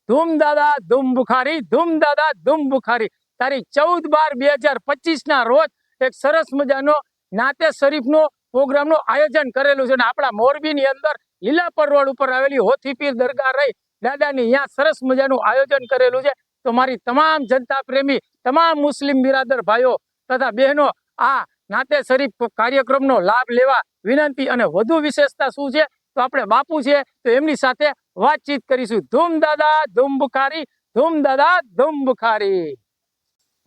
ધૂમ દાદા ધૂમ બુખારી, ધૂમ દાદા ધૂમ બુખારી. તારીખ 14/12/2025 ના રોજ એક સરસ મજાનો નાતે શરીફનો પ્રોગ્રામનું આયોજન કરેલું છે. અને આપણા મોરબીની અંદર લીલાપર રોડ ઉપર આવેલી હોથીપીર દરગાહ રહી દાદાની અહીંયા સરસ મજાનું આયોજન કરેલું છે. તો મારી તમામ જનતા પ્રેમી, તમામ મુસ્લિમ બિરાદર ભાઈઓ તથા બહેનો આ નાતે શરીફ કાર્યક્રમનો લાભ લેવા વિનંતી. અને વધુ વિશેષતા શું છે તો આપણે બાપુ છે તો એમની સાથે વાતચીત કરીશું. ધૂમ દાદા ધૂમ બુખારી, ધૂમ દાદા ધૂમ બુખારી.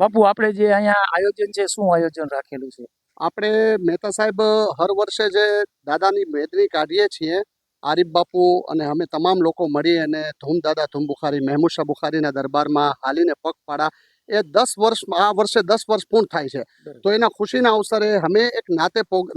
બાપુ, આપણે જે અહીંયા આયોજન છે, શું આયોજન રાખેલું છે? આપણે મહેતા સાહેબ હર વર્ષે જે દાદાની મેદની કાઢીએ છીએ, આરીફ બાપુ અને અમે તમામ લોકો મળી અને ધૂમ દાદા ધૂમ બુખારી મહેમૂદ શાહ બુખારીના દરબારમાં હાલીને પગપાળા એ 10 વર્ષ, આ વર્ષે 10 વર્ષ પૂર્ણ થાય છે. તો એના ખુશીના અવસરે અમે એક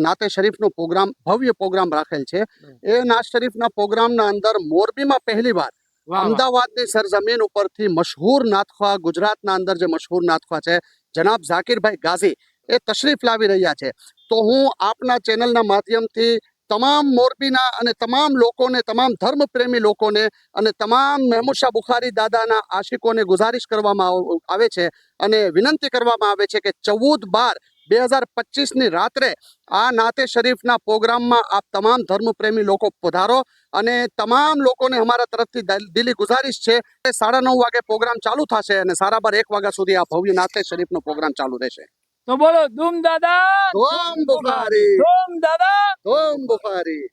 નાતે શરીફનો પ્રોગ્રામ, ભવ્ય પ્રોગ્રામ રાખેલ છે. એ નાત શરીફના પ્રોગ્રામના અંદર મોરબીમાં પહેલી વાર અમદાવાદની સરજમીન ઉપરથી મશહૂર નાતખવા, ગુજરાતના અંદર જે મશહૂર નાતખવા છે જનાબ ઝાકીરભાઈ ગાઝી એ તશરીફ લાવી રહ્યા છે. તો હું આપના ચેનલના માધ્યમથી તમામ મોરબીના અને તમામ લોકોને, તમામ ધર્મપ્રેમી લોકોને અને તમામ મહેમૂદ શાહ બુખારી દાદાના આશિકોને ગુજારિશ કરવામાં આવે છે અને વિનંતી કરવામાં આવે છે કે 14/12/2025ની રાત્રે આ નાતે શરીફના પ્રોગ્રામમાં આપ તમામ ધર્મપ્રેમી લોકો પધારો. અને તમામ લોકોને અમારા તરફથી દિલી ગુજારિશ છે કે 9:30 વાગે પ્રોગ્રામ ચાલુ થશે અને 1:30 વાગ્યા સુધી આ ભવ્ય નાતે શરીફનો પ્રોગ્રામ ચાલુ રહેશે. તો બોલો ધૂમ દાદા ધૂમ બુખારી, ધૂમ દાદા ધૂમ બુખારી.